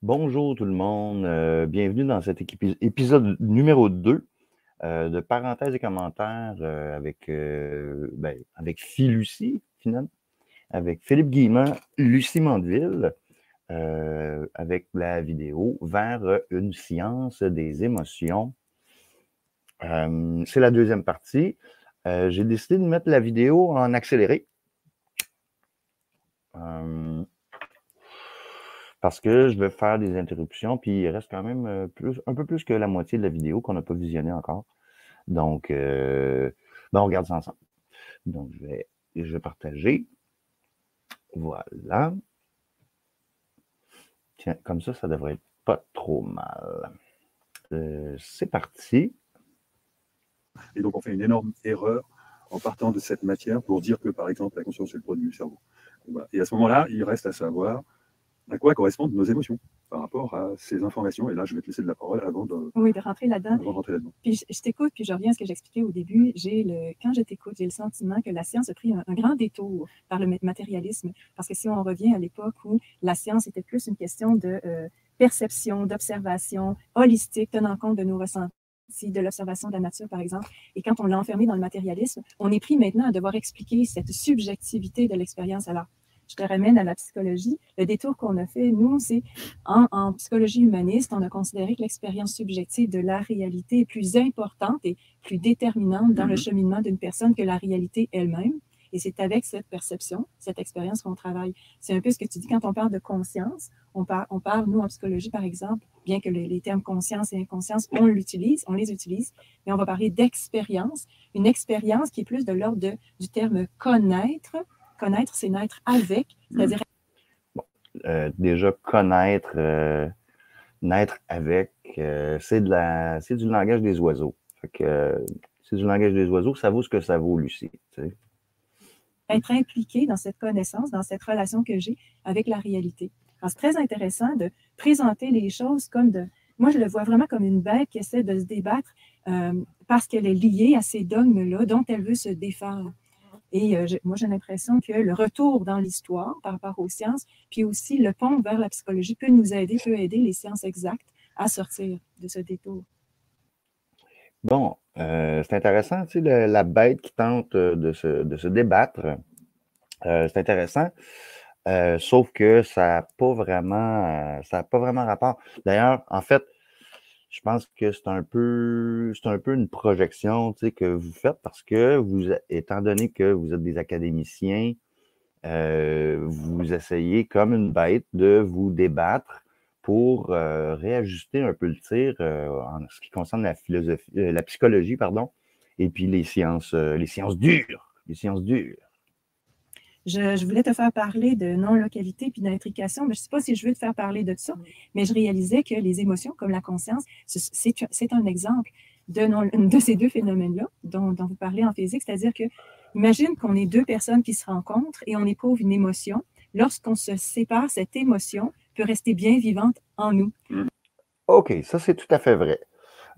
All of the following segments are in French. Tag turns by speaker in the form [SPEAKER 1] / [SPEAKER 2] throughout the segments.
[SPEAKER 1] Bonjour tout le monde, bienvenue dans cet épisode numéro 2 de parenthèses et commentaires avec Lucie, finalement, avec Philippe Guillemant, Lucie Mandeville, avec la vidéo vers une science des émotions. C'est la deuxième partie. J'ai décidé de mettre la vidéo en accéléré. Parce que je vais faire des interruptions, puis il reste quand même un peu plus que la moitié de la vidéo qu'on n'a pas visionnée encore. Donc, on regarde ça ensemble. Donc, je vais partager. Voilà. Tiens, comme ça devrait être pas trop mal. C'est parti.
[SPEAKER 2] Et donc, on fait une énorme erreur en partant de cette matière pour dire que, par exemple, la conscience est le produit du cerveau. Voilà. Et à ce moment-là, il reste à savoir à quoi correspondent nos émotions par rapport à ces informations. Et là, je vais te laisser de la parole avant de
[SPEAKER 3] rentrer là-dedans. Puis je t'écoute, puis je reviens à ce que j'expliquais au début. Quand je t'écoute, j'ai le sentiment que la science a pris un grand détour par le matérialisme. Parce que si on revient à l'époque où la science était plus une question de perception, d'observation holistique, tenant compte de nos ressentis, de l'observation de la nature, par exemple. Et quand on l'a enfermé dans le matérialisme, on est pris maintenant à devoir expliquer cette subjectivité de l'expérience. Alors, je te ramène à la psychologie. Le détour qu'on a fait, nous, c'est en psychologie humaniste, on a considéré que l'expérience subjective de la réalité est plus importante et plus déterminante dans le cheminement d'une personne que la réalité elle-même. Et c'est avec cette perception, cette expérience qu'on travaille. C'est un peu ce que tu dis quand on parle de conscience. On parle, nous, en psychologie, par exemple, bien que les termes conscience et inconscience, on les utilise, mais on va parler d'expérience. Une expérience qui est plus de l'ordre du terme connaître. Connaître, c'est naître avec, c'est-à-dire...
[SPEAKER 1] Déjà, connaître, naître avec, c'est du langage des oiseaux. Fait que, c'est du langage des oiseaux, ça vaut ce que ça vaut, Lucie. Tu sais.
[SPEAKER 3] Être impliqué dans cette connaissance, dans cette relation que j'ai avec la réalité. Alors, c'est très intéressant de présenter les choses comme moi, je le vois vraiment comme une bête qui essaie de se débattre parce qu'elle est liée à ces dogmes-là dont elle veut se défendre. Et moi, j'ai l'impression que le retour dans l'histoire par rapport aux sciences, puis aussi le pont vers la psychologie peut aider les sciences exactes à sortir de ce détour.
[SPEAKER 1] Bon, c'est intéressant, tu sais, la bête qui tente de se débattre. C'est intéressant, sauf que ça n'a pas vraiment rapport. D'ailleurs, en fait, je pense que c'est un peu une projection, tu sais, que vous faites parce que étant donné que vous êtes des académiciens, vous essayez comme une bête de vous débattre pour réajuster un peu le tir en ce qui concerne la psychologie, pardon, et puis les sciences dures.
[SPEAKER 3] Je voulais te faire parler de non-localité puis d'intrication, mais je ne sais pas si je veux te faire parler de ça, mais je réalisais que les émotions, comme la conscience, c'est un exemple de ces deux phénomènes-là dont vous parlez en physique, c'est-à-dire que imagine qu'on est deux personnes qui se rencontrent et on éprouve une émotion. Lorsqu'on se sépare, cette émotion peut rester bien vivante en nous.
[SPEAKER 1] OK, ça c'est tout à fait vrai.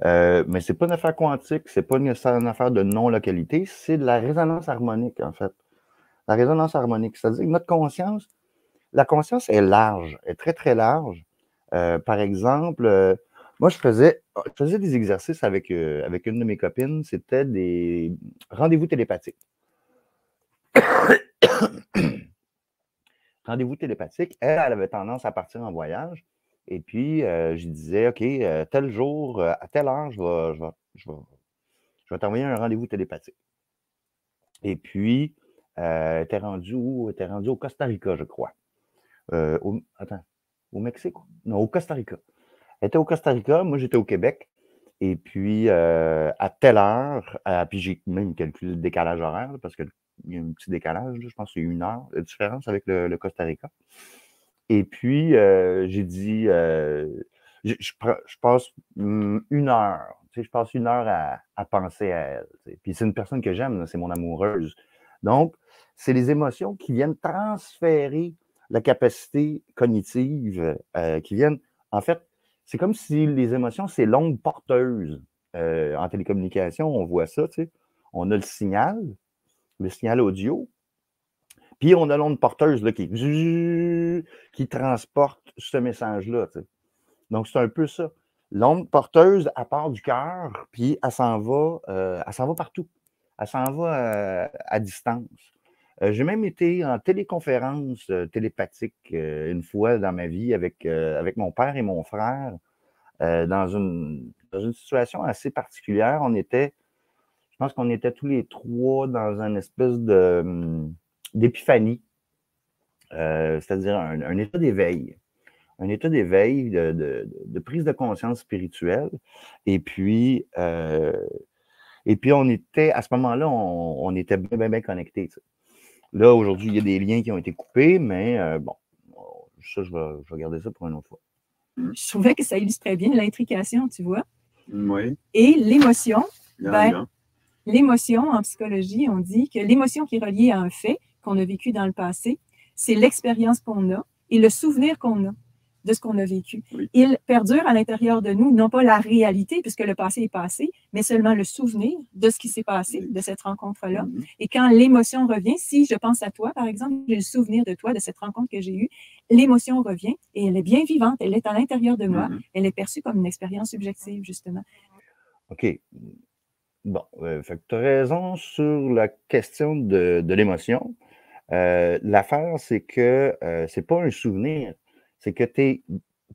[SPEAKER 1] Mais c'est pas une affaire quantique, c'est pas nécessairement une affaire de non-localité, c'est de la résonance harmonique, en fait. La résonance harmonique, c'est-à-dire que notre conscience, la conscience est large, est très, très large. Par exemple, moi, je faisais des exercices avec une de mes copines, c'était des rendez-vous télépathiques. Rendez-vous télépathiques, elle avait tendance à partir en voyage, et puis je disais, OK, tel jour, à telle heure, je vais t'envoyer un rendez-vous télépathique. Et puis, t'es rendu où? T'es rendu au Costa Rica, je crois. Au Mexique? Non, au Costa Rica. Elle était au Costa Rica, moi j'étais au Québec. Et puis, à telle heure, puis j'ai même calculé le décalage horaire, parce qu'il y a un petit décalage, là, je pense que c'est 1 heure de différence avec le Costa Rica. Et puis, j'ai dit, je passe 1 heure, tu sais, je passe 1 heure à penser à elle. Tu sais. Puis c'est une personne que j'aime, c'est mon amoureuse. Donc, c'est les émotions qui viennent transférer la capacité cognitive, qui viennent, en fait, c'est comme si les émotions, c'est l'onde porteuse. En télécommunication, on voit ça, tu sais. On a le signal audio, puis on a l'onde porteuse là, qui transporte ce message-là. Tu sais. Donc, c'est un peu ça. L'onde porteuse, elle part du cœur, puis elle s'en va partout. Elle s'en va à distance. J'ai même été en téléconférence télépathique une fois dans ma vie avec mon père et mon frère dans une situation assez particulière. Je pense qu'on était tous les trois dans une espèce d'épiphanie, c'est-à-dire un état d'éveil. Un état d'éveil, de prise de conscience spirituelle. Et puis on était, à ce moment-là, on était bien, bien connectés. Tu sais. Là, aujourd'hui, il y a des liens qui ont été coupés, mais bon, ça, je vais garder ça pour une autre fois.
[SPEAKER 3] Je trouvais que ça illustrait bien l'intrication, tu vois.
[SPEAKER 2] Oui.
[SPEAKER 3] Et l'émotion.
[SPEAKER 2] Il y a un lien.
[SPEAKER 3] L'émotion, en psychologie, on dit que l'émotion qui est reliée à un fait qu'on a vécu dans le passé, c'est l'expérience qu'on a et le souvenir qu'on a de ce qu'on a vécu.
[SPEAKER 2] Oui.
[SPEAKER 3] Il perdure à l'intérieur de nous, non pas la réalité, puisque le passé est passé, mais seulement le souvenir de ce qui s'est passé, de cette rencontre-là. Et quand l'émotion revient, si je pense à toi, par exemple, j'ai le souvenir de toi, de cette rencontre que j'ai eue, l'émotion revient et elle est bien vivante, elle est à l'intérieur de moi, elle est perçue comme une expérience subjective, justement.
[SPEAKER 1] OK. Bon, fait que tu as raison sur la question de l'émotion. L'affaire, c'est que c'est pas un souvenir, c'est que tu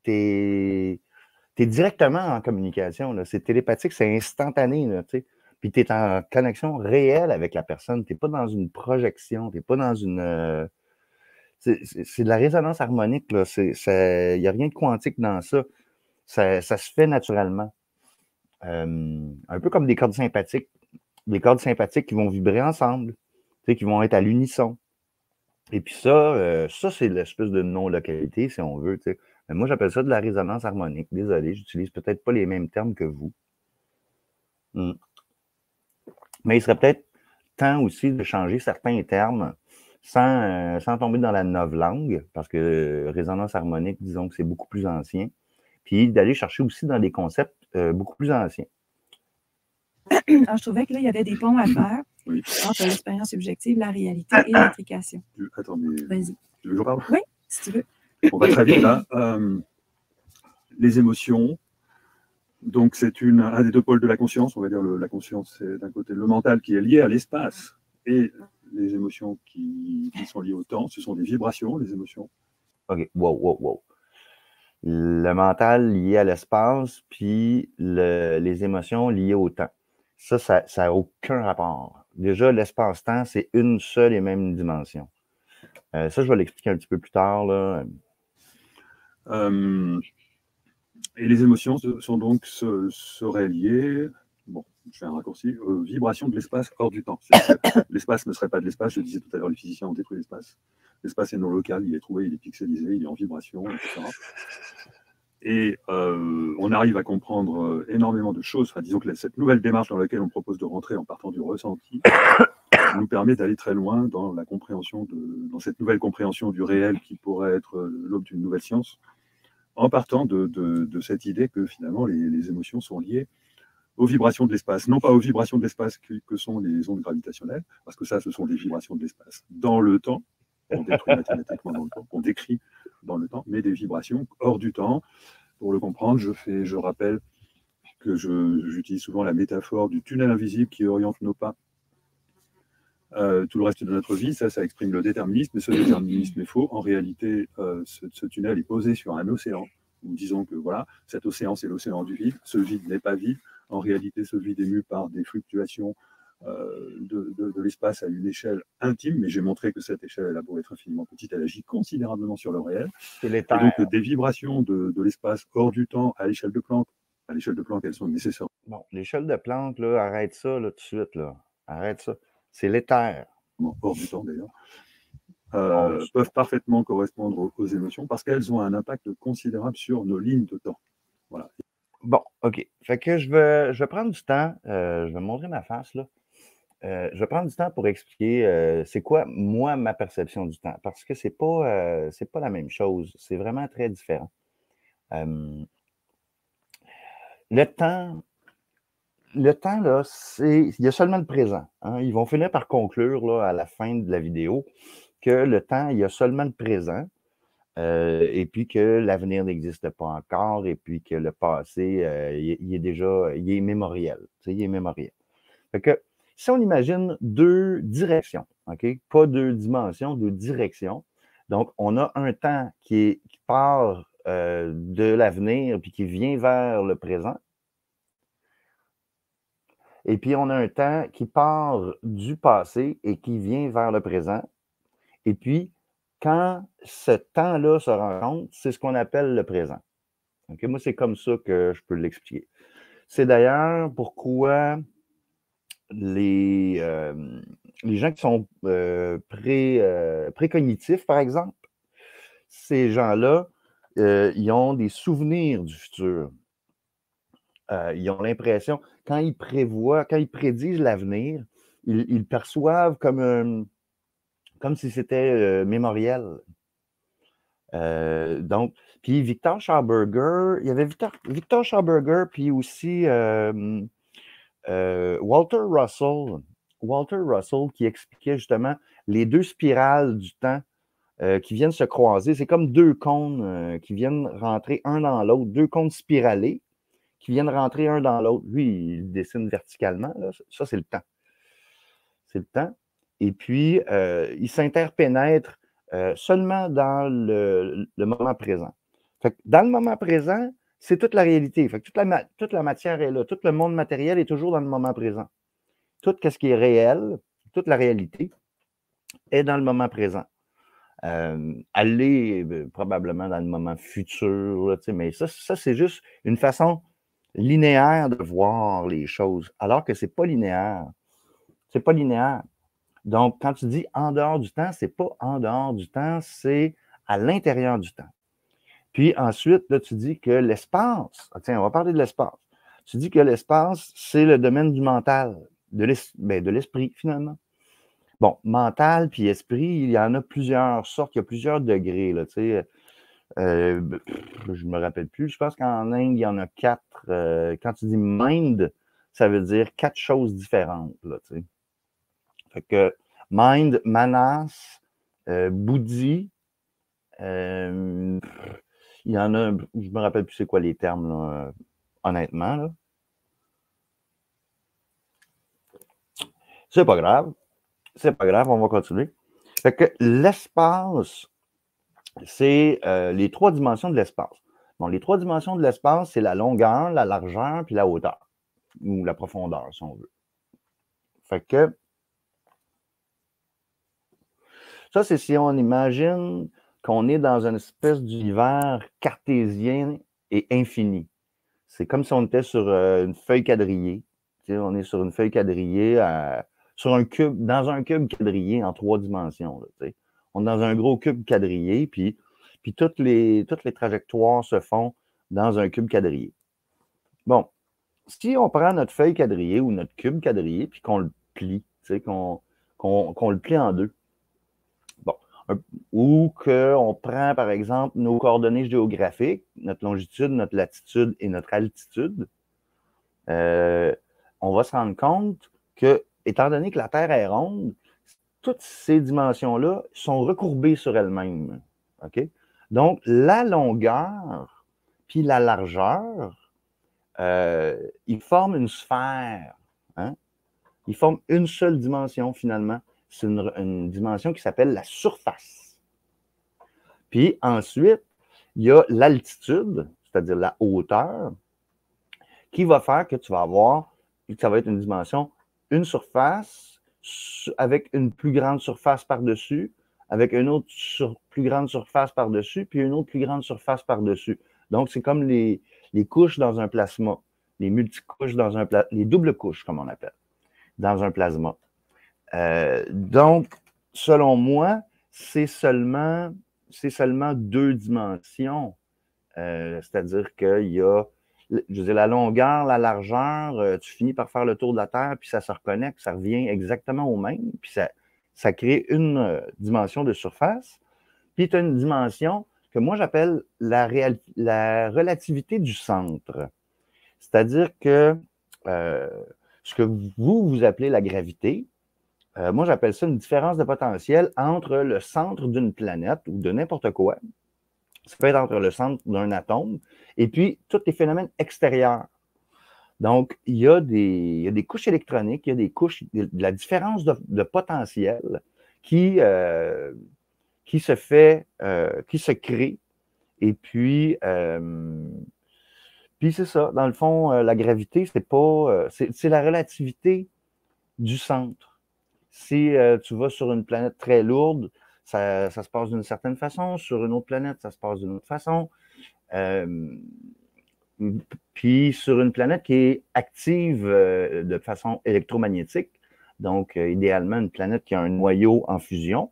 [SPEAKER 1] es directement en communication. C'est télépathique, c'est instantané. Là, puis tu es en connexion réelle avec la personne. Tu n'es pas dans une projection, tu n'es pas dans une... c'est de la résonance harmonique. Il n'y a rien de quantique dans ça. Ça se fait naturellement. Un peu comme des cordes sympathiques. Des cordes sympathiques qui vont vibrer ensemble, qui vont être à l'unisson. Et puis ça, c'est l'espèce de non-localité, si on veut. Mais moi, j'appelle ça de la résonance harmonique. Désolé, j'utilise peut-être pas les mêmes termes que vous. Mais il serait peut-être temps aussi de changer certains termes sans tomber dans la novlangue, parce que résonance harmonique, disons que c'est beaucoup plus ancien, puis d'aller chercher aussi dans des concepts beaucoup plus anciens.
[SPEAKER 3] Alors, je trouvais que là, il y avait des ponts à faire entre l'expérience subjective, la réalité et l'intrication.
[SPEAKER 2] Attends, mais...
[SPEAKER 3] Vas-y.
[SPEAKER 2] Tu veux que j'en parle?
[SPEAKER 3] Oui, si tu veux.
[SPEAKER 2] On va très vite là. Les émotions. Donc, c'est un des deux pôles de la conscience. On va dire la conscience, c'est d'un côté le mental qui est lié à l'espace. Et les émotions qui sont liées au temps, ce sont des vibrations, les émotions.
[SPEAKER 1] OK. Wow. Le mental lié à l'espace, puis les émotions liées au temps. Ça n'a aucun rapport. Déjà, l'espace-temps, c'est une seule et même dimension. Ça, je vais l'expliquer un petit peu plus tard. Là.
[SPEAKER 2] Et les émotions seraient liées, bon, je fais un raccourci, aux vibrations de l'espace hors du temps. L'espace ne serait pas de l'espace, je disais tout à l'heure, les physiciens ont détruit l'espace. L'espace est non local, il est trouvé, il est pixelisé, il est en vibration, etc. Et on arrive à comprendre énormément de choses. Enfin, disons que cette nouvelle démarche dans laquelle on propose de rentrer en partant du ressenti nous permet d'aller très loin dans la compréhension dans cette nouvelle compréhension du réel qui pourrait être l'aube d'une nouvelle science, en partant de cette idée que finalement les émotions sont liées aux vibrations de l'espace, non pas aux vibrations de l'espace que sont les ondes gravitationnelles, parce que ça, ce sont des vibrations de l'espace dans le temps, on détruit mathématiquement dans le temps, on décrit dans le temps, mais des vibrations hors du temps. Pour le comprendre, je rappelle que j'utilise souvent la métaphore du tunnel invisible qui oriente nos pas tout le reste de notre vie. Ça exprime le déterminisme, mais ce déterminisme est faux. En réalité, ce tunnel est posé sur un océan. Nous disons que voilà, cet océan, c'est l'océan du vide. Ce vide n'est pas vide. En réalité, ce vide est mu par des fluctuations de l'espace à une échelle intime, mais j'ai montré que cette échelle, elle a beau être infiniment petite, elle agit considérablement sur le réel. Et donc, des vibrations de l'espace hors du temps à l'échelle de Planck, elles sont nécessaires.
[SPEAKER 1] Bon, l'échelle de Planck, là, arrête ça là, tout de suite. Là. Arrête ça. C'est l'éther.
[SPEAKER 2] Hors du temps, d'ailleurs. Peuvent parfaitement correspondre aux émotions parce qu'elles ont un impact considérable sur nos lignes de temps. Voilà.
[SPEAKER 1] Bon, OK. Fait que je vais prendre du temps. Je vais montrer ma face, là. Je vais prendre du temps pour expliquer c'est quoi, moi, ma perception du temps. Parce que c'est pas la même chose. C'est vraiment très différent. Le temps, là, il y a seulement le présent. Hein. Ils vont finir par conclure là, à la fin de la vidéo que le temps, il y a seulement le présent. et puis que l'avenir n'existe pas encore, et puis que le passé, il est mémoriel. Il est mémoriel. Fait que si on imagine deux directions, OK? Pas deux dimensions, deux directions. Donc, on a un temps qui part de l'avenir puis qui vient vers le présent. Et puis, on a un temps qui part du passé et qui vient vers le présent. Et puis, quand ce temps-là se rencontre, c'est ce qu'on appelle le présent. Okay? Moi, c'est comme ça que je peux l'expliquer. C'est d'ailleurs pourquoi les gens qui sont précognitifs, par exemple, ces gens-là, ils ont des souvenirs du futur. Ils ont l'impression, quand ils prévoient, quand ils prédisent l'avenir, ils perçoivent comme si c'était mémoriel. Donc, puis Victor Schauberger, il y avait Victor Schauberger, puis aussi Walter Russell qui expliquait justement les deux spirales du temps qui viennent se croiser. C'est comme deux cônes qui viennent rentrer un dans l'autre, deux cônes spiralés qui viennent rentrer un dans l'autre. Lui, il dessine verticalement. Là. Ça, c'est le temps. C'est le temps. Et puis, il s'interpénètre seulement dans le moment présent. Fait que dans le moment présent, c'est toute la réalité. Fait que toute la matière est là. Tout le monde matériel est toujours dans le moment présent. Tout ce qui est réel, toute la réalité est dans le moment présent. Elle est probablement dans le moment futur, là, mais ça c'est juste une façon linéaire de voir les choses, alors que c'est pas linéaire. C'est pas linéaire. Donc, quand tu dis en dehors du temps, c'est pas en dehors du temps, c'est à l'intérieur du temps. Puis ensuite, là, tu dis que l'espace, tiens, on va parler de l'espace. Tu dis que l'espace, c'est le domaine du mental, de l'esprit, finalement. Bon, mental puis esprit, il y en a plusieurs sortes, il y a plusieurs degrés, là, tu sais. Je ne me rappelle plus. Je pense qu'en Inde, il y en a 4. Quand tu dis mind, ça veut dire 4 choses différentes, là, tu sais. Fait que mind, manas, buddhi, il y en a, je ne me rappelle plus c'est quoi les termes, là, honnêtement, là. C'est pas grave. C'est pas grave, on va continuer. Fait que l'espace, c'est les 3 dimensions de l'espace. Bon, les 3 dimensions de l'espace, c'est la longueur, la largeur, puis la hauteur. Ou la profondeur, si on veut. Fait que ça, c'est si on imagine qu'on est dans une espèce d'univers cartésien et infini. C'est comme si on était sur une feuille quadrillée. Tu sais, on est sur une feuille quadrillée, sur un cube, dans un cube quadrillé en 3 dimensions. Là, tu sais. On est dans un gros cube quadrillé, puis toutes les trajectoires se font dans un cube quadrillé. Bon, si on prend notre feuille quadrillée ou notre cube quadrillé, puis qu'on le plie, tu sais, qu'on le plie en deux. Bon, ou qu'on prend, par exemple, nos coordonnées géographiques, notre longitude, notre latitude et notre altitude, on va se rendre compte que, étant donné que la Terre est ronde, toutes ces dimensions-là sont recourbées sur elles-mêmes. OK? Donc, la longueur puis la largeur, ils forment une sphère. Hein? Ils forment une seule dimension, finalement. C'est une dimension qui s'appelle la surface. Puis ensuite, il y a l'altitude, c'est-à-dire la hauteur, qui va faire que tu vas avoir, ça va être une dimension, une surface avec une plus grande surface par-dessus, avec une autre plus grande surface par-dessus, puis une autre plus grande surface par-dessus. Donc, c'est comme les couches dans un plasma, les multicouches dans un plasma, les doubles couches, comme on appelle, dans un plasma. Donc, selon moi, c'est seulement 2 dimensions. C'est-à-dire qu'il y a, je veux dire, la longueur, la largeur, tu finis par faire le tour de la Terre, puis ça se reconnecte, ça revient exactement au même, puis ça crée une dimension de surface. Puis tu as une dimension que moi j'appelle la relativité du centre. C'est-à-dire que ce que vous appelez la gravité, moi, j'appelle ça une différence de potentiel entre le centre d'une planète ou de n'importe quoi Ça peut être entre le centre d'un atome et puis tous les phénomènes extérieurs. Donc, il y a des couches électroniques, il y a des couches, de la différence de potentiel qui se fait, qui se crée. Et puis c'est ça. Dans le fond, la gravité, c'est pas, c'est la relativité du centre. Si tu vas sur une planète très lourde, ça se passe d'une certaine façon. Sur une autre planète, ça se passe d'une autre façon. Puis sur une planète qui est active de façon électromagnétique, donc idéalement une planète qui a un noyau en fusion,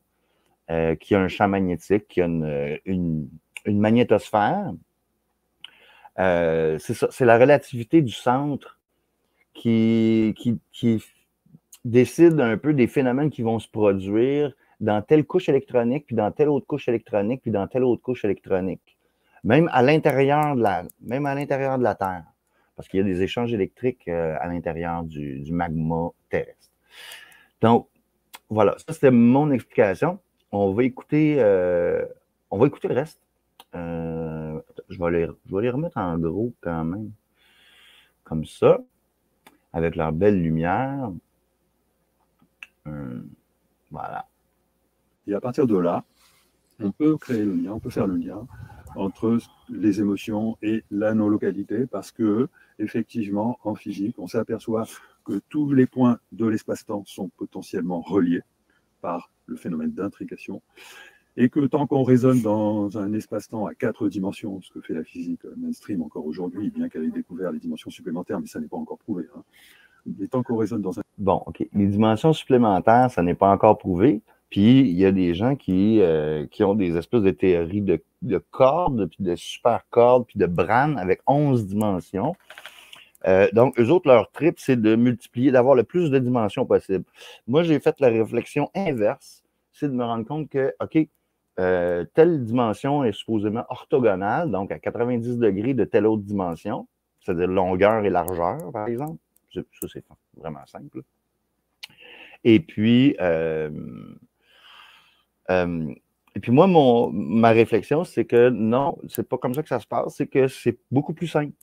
[SPEAKER 1] qui a un champ magnétique, qui a une magnétosphère, c'est ça, c'est la relativité du centre qui décide un peu des phénomènes qui vont se produire dans telle couche électronique, puis dans telle autre couche électronique, puis dans telle autre couche électronique. Même à l'intérieur de la Terre, parce qu'il y a des échanges électriques à l'intérieur du magma terrestre. Donc, voilà, ça c'était mon explication. On va écouter le reste. Je vais les remettre en gros quand même, comme ça, avec leur belle lumière. Voilà.
[SPEAKER 2] Et à partir de là, on peut créer le lien, on peut faire le lien entre les émotions et la non-localité, parce que, effectivement, en physique, on s'aperçoit que tous les points de l'espace-temps sont potentiellement reliés par le phénomène d'intrication, et que tant qu'on raisonne dans un espace-temps à 4 dimensions, ce que fait la physique mainstream encore aujourd'hui, bien qu'elle ait découvert les dimensions supplémentaires, mais ça n'est pas encore prouvé, hein. Mais tant qu'on raisonne dans un...
[SPEAKER 1] Bon, OK. Les dimensions supplémentaires, ça n'est pas encore prouvé. Puis, il y a des gens qui ont des espèces de théories de cordes, puis de supercordes, puis de Bran avec 11 dimensions. Donc, eux autres, leur trip, c'est de multiplier, d'avoir le plus de dimensions possible. Moi, j'ai fait la réflexion inverse, c'est de me rendre compte que, OK, telle dimension est supposément orthogonale, donc à 90 degrés de telle autre dimension, c'est-à-dire longueur et largeur, par exemple. Ça, c'est vraiment simple. Et puis moi, ma réflexion, c'est que non, c'est pas comme ça que ça se passe, c'est que c'est beaucoup plus simple.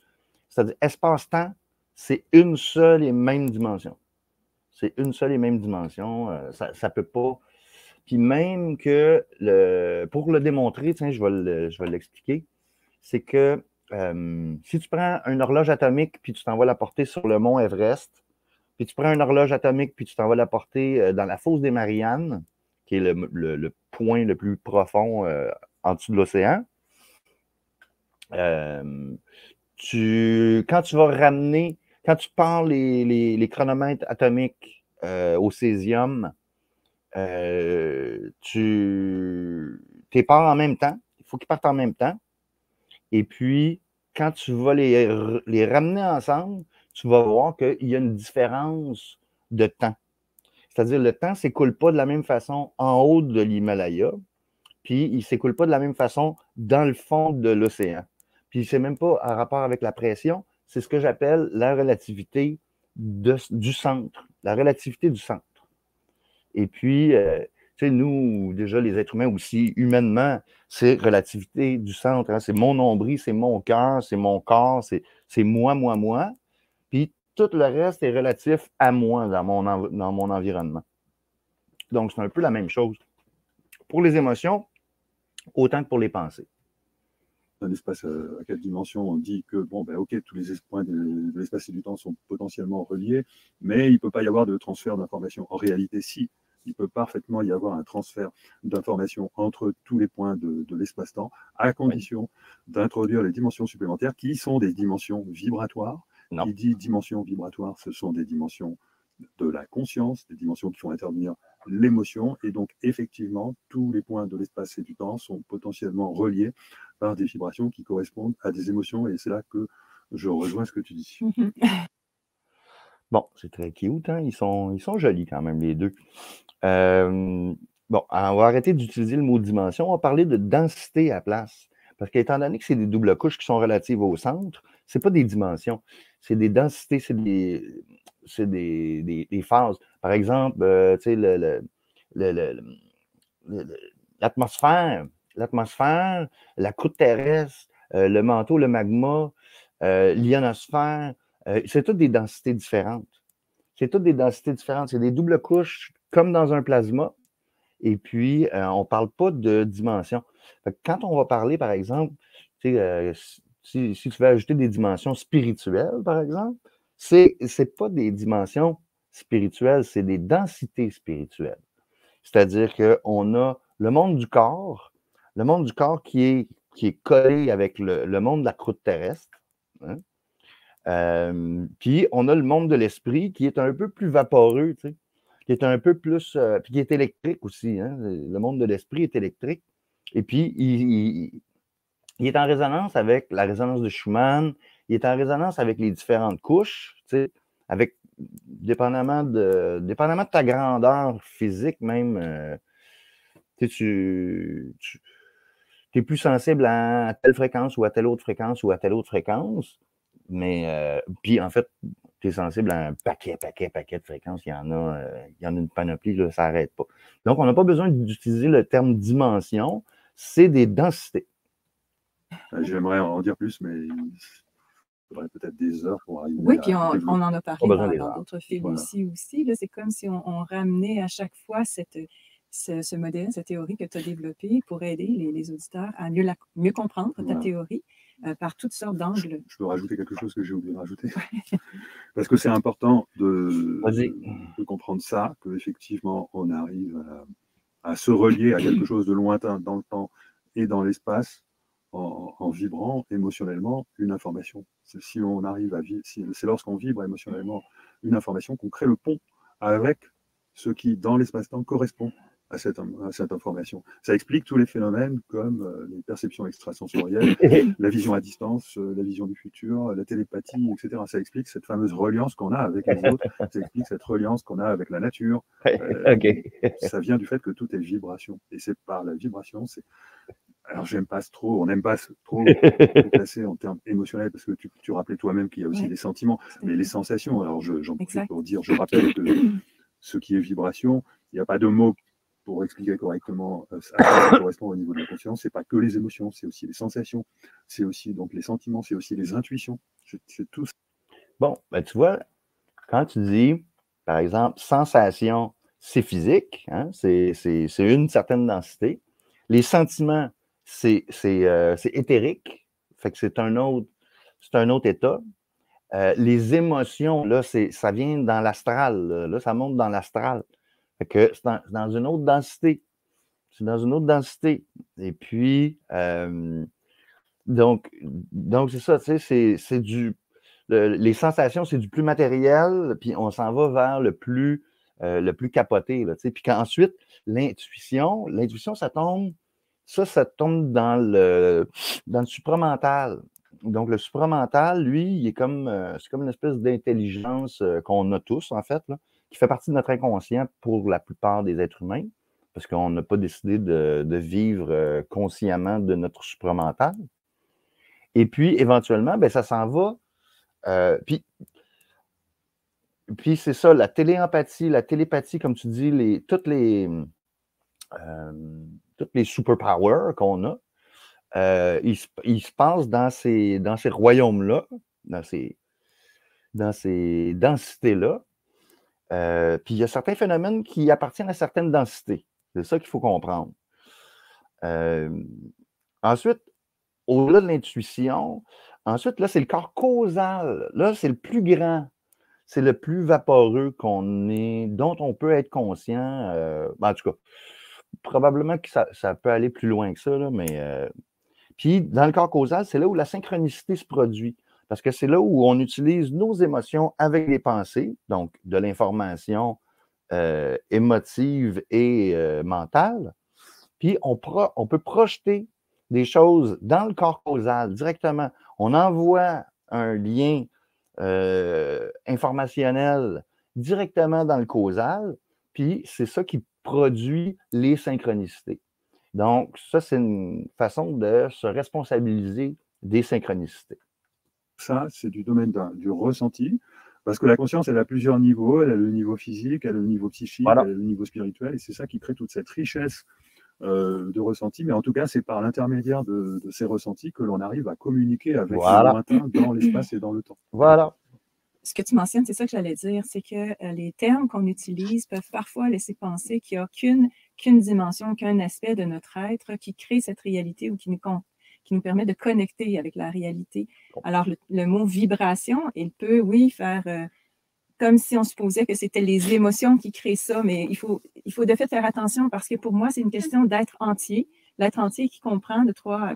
[SPEAKER 1] C'est-à-dire, espace-temps, c'est une seule et même dimension. C'est une seule et même dimension. Ça peut pas. Puis même que, pour le démontrer, tiens, je vais l'expliquer, c'est que si tu prends une horloge atomique puis tu t'en vas la porter sur le mont Everest, puis tu prends une horloge atomique puis tu t'en vas la porter dans la fosse des Mariannes, qui est le point le plus profond en dessous de l'océan, quand tu vas ramener, quand tu pars les chronomètres atomiques au césium, tu pars en même temps. Il faut qu'ils partent en même temps. Et puis, quand tu vas les ramener ensemble, tu vas voir qu'il y a une différence de temps. C'est-à-dire, le temps ne s'écoule pas de la même façon en haut de l'Himalaya, puis il ne s'écoule pas de la même façon dans le fond de l'océan. Puis, c'est même pas en rapport avec la pression, c'est ce que j'appelle la relativité du centre. La relativité du centre. Et puis, tu sais, nous, déjà, les êtres humains aussi, humainement, c'est relativité du centre. Hein? C'est mon nombril, c'est mon cœur, c'est mon corps, c'est moi, moi, moi. Puis, tout le reste est relatif à moi dans mon environnement. Donc, c'est un peu la même chose. Pour les émotions, autant que pour les pensées.
[SPEAKER 2] Un espace à 4 dimensions, on dit que, bon, ben, OK, tous les points de l'espace et du temps sont potentiellement reliés, mais il ne peut pas y avoir de transfert d'informations. En réalité, si, il peut parfaitement y avoir un transfert d'informations entre tous les points de l'espace-temps, à condition d'introduire les dimensions supplémentaires, qui sont des dimensions vibratoires.
[SPEAKER 1] Non.
[SPEAKER 2] Qui dit dimensions vibratoires, ce sont des dimensions de la conscience, des dimensions qui font intervenir l'émotion, et donc effectivement, tous les points de l'espace et du temps sont potentiellement reliés par des vibrations qui correspondent à des émotions, et c'est là que je rejoins ce que tu dis.
[SPEAKER 1] Bon, c'est très cute, hein? Ils sont jolis quand même, les deux. Bon, on va arrêter d'utiliser le mot dimension, on va parler de densité à la place. Parce qu'étant donné que c'est des doubles couches qui sont relatives au centre, c'est pas des dimensions, c'est des densités, c'est des phases. Par exemple, tu sais, l'atmosphère l'atmosphère, la croûte terrestre, le manteau, le magma, l'ionosphère, c'est toutes des densités différentes. C'est toutes des densités différentes. C'est des doubles couches comme dans un plasma. Et puis, on ne parle pas de dimension. Quand on va parler, par exemple, si tu veux ajouter des dimensions spirituelles, par exemple, ce n'est pas des dimensions spirituelles, c'est des densités spirituelles. C'est-à-dire qu'on a le monde du corps qui est collé avec le monde de la croûte terrestre. Hein? Puis on a le monde de l'esprit qui est un peu plus vaporeux, tu sais, qui est un peu plus, puis qui est électrique aussi. Hein? Le monde de l'esprit est électrique. Et puis, il est en résonance avec la résonance de Schumann, il est en résonance avec les différentes couches, tu sais, avec, dépendamment de ta grandeur physique même, tu es plus sensible à telle fréquence ou à telle autre fréquence ou à telle autre fréquence. Mais, puis en fait, tu es sensible à un paquet de fréquences. Il y en a une panoplie, là, ça n'arrête pas. Donc, on n'a pas besoin d'utiliser le terme dimension, c'est des densités.
[SPEAKER 2] J'aimerais en dire plus, mais il faudrait peut-être des heures pour arriver
[SPEAKER 3] oui, puis on en a parlé dans d'autres films aussi. C'est comme si on ramenait à chaque fois ce modèle, cette théorie que tu as développée pour aider les auditeurs à mieux comprendre ta théorie par toutes sortes d'angles.
[SPEAKER 2] Je peux rajouter quelque chose que j'ai oublié de rajouter. Parce que c'est important de comprendre ça, qu'effectivement, on arrive à se relier à quelque chose de lointain dans le temps et dans l'espace en vibrant émotionnellement une information. Si on arrive à vivre, c'est lorsqu'on vibre émotionnellement une information qu'on crée le pont avec ce qui, dans l'espace-temps, correspond à cette information. Ça explique tous les phénomènes comme les perceptions extrasensorielles, la vision à distance, la vision du futur, la télépathie, etc. Ça explique cette fameuse reliance qu'on a avec les autres, ça explique cette reliance qu'on a avec la nature. Ça vient du fait que tout est vibration. Et c'est par la vibration, alors, on n'aime pas trop placer en termes émotionnels, parce que tu rappelais toi-même qu'il y a aussi des sentiments, mais les sensations, alors j'en profite pour dire, je rappelle que ce qui est vibration, il n'y a pas de mots pour expliquer correctement à quoi ça correspond au niveau de la conscience. C'est pas que les émotions, c'est aussi les sensations, c'est aussi donc les sentiments, c'est aussi les intuitions. C'est tout ça.
[SPEAKER 1] Bon, ben, tu vois, quand tu dis, par exemple, sensation, c'est physique, hein, c'est une certaine densité. Les sentiments, c'est éthérique, fait que c'est un autre état. Les émotions, là, ça vient dans l'astral, là, ça monte dans l'astral. Fait que c'est dans une autre densité. C'est dans une autre densité. Et puis, donc c'est ça, tu sais, c'est les sensations, c'est du plus matériel, puis on s'en va vers le plus capoté, là, tu sais. Puis qu'ensuite, l'intuition, ça tombe dans le supramental. Donc, le supramental, lui, c'est comme une espèce d'intelligence qu'on a tous, en fait, là, qui fait partie de notre inconscient pour la plupart des êtres humains, parce qu'on n'a pas décidé de vivre consciemment de notre supramental. Et puis, éventuellement, ben, ça s'en va. Puis c'est ça, la téléempathie, la télépathie, comme tu dis, toutes les superpowers qu'on a, il se passe dans ces royaumes-là, dans ces densités-là. Puis il y a certains phénomènes qui appartiennent à certaines densités. C'est ça qu'il faut comprendre. Ensuite, au-delà de l'intuition, ensuite, là, c'est le corps causal. Là, c'est le plus grand. C'est le plus vaporeux dont on peut être conscient. En tout cas, probablement que ça peut aller plus loin que ça, là, mais puis dans le corps causal, c'est là où la synchronicité se produit. Parce que c'est là où on utilise nos émotions avec les pensées, donc de l'information émotive et mentale. Puis on peut projeter des choses dans le corps causal directement. On envoie un lien informationnel directement dans le causal, puis c'est ça qui produit les synchronicités. Donc, ça, c'est une façon de se responsabiliser des synchronicités.
[SPEAKER 2] Ça, c'est du domaine du ressenti, parce que la conscience, elle a plusieurs niveaux. Elle a le niveau physique, elle a le niveau psychique, elle a le niveau spirituel, et c'est ça qui crée toute cette richesse de ressentis, mais en tout cas, c'est par l'intermédiaire de ces ressentis que l'on arrive à communiquer avec le
[SPEAKER 1] Voilà.
[SPEAKER 2] lointain dans l'espace et dans le temps.
[SPEAKER 1] Voilà.
[SPEAKER 3] Ce que tu mentionnes, c'est ça que j'allais dire, c'est que les termes qu'on utilise peuvent parfois laisser penser qu'il n'y a qu'une dimension, qu'un aspect de notre être qui crée cette réalité ou qui nous permet de connecter avec la réalité. Alors, le mot vibration, il peut, oui, faire comme si on supposait que c'était les émotions qui créent ça, mais il faut de fait faire attention parce que pour moi, c'est une question d'être entier. L'être entier qui comprend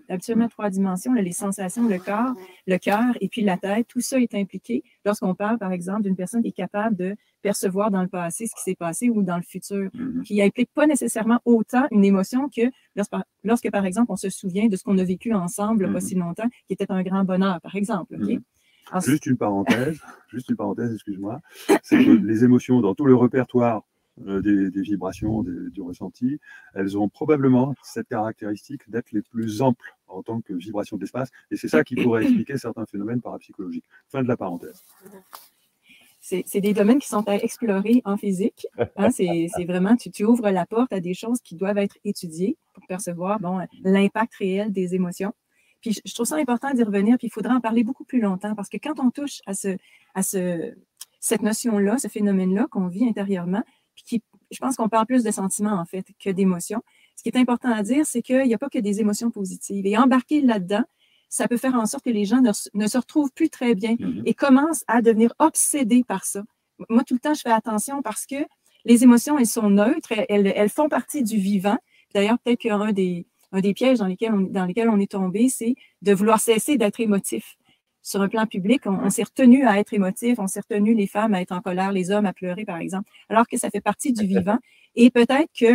[SPEAKER 3] absolument trois dimensions, les sensations, le corps, le cœur et puis la tête. Tout ça est impliqué lorsqu'on parle, par exemple, d'une personne qui est capable de percevoir dans le passé ce qui s'est passé ou dans le futur, qui n'implique pas nécessairement autant une émotion que lorsque, par exemple, on se souvient de ce qu'on a vécu ensemble il n'y a pas si longtemps, qui était un grand bonheur, par exemple. Okay?
[SPEAKER 2] Alors, juste une parenthèse, excuse-moi, c'est que les émotions dans tout le répertoire des vibrations, du ressenti, elles ont probablement cette caractéristique d'être les plus amples en tant que vibration de l'espace, et c'est ça qui pourrait expliquer certains phénomènes parapsychologiques. Fin de la parenthèse.
[SPEAKER 3] C'est des domaines qui sont à explorer en physique. Hein? C'est vraiment, tu ouvres la porte à des choses qui doivent être étudiées pour percevoir l'impact réel des émotions. Puis je trouve ça important d'y revenir, puis il faudra en parler beaucoup plus longtemps, parce que quand on touche à cette notion-là, ce phénomène-là qu'on vit intérieurement, puis je pense qu'on parle plus de sentiments, en fait, que d'émotions. Ce qui est important à dire, c'est qu'il n'y a pas que des émotions positives. Et embarquer là-dedans, ça peut faire en sorte que les gens ne se retrouvent plus très bien et commencent à devenir obsédés par ça. Moi, tout le temps, je fais attention parce que les émotions, elles sont neutres, elles font partie du vivant. D'ailleurs, peut-être qu'un des pièges dans lesquels on est tombé, c'est de vouloir cesser d'être émotif. Sur un plan public, on s'est retenu à être émotif, on s'est retenu les femmes à être en colère, les hommes à pleurer, par exemple, alors que ça fait partie du vivant. Et peut-être que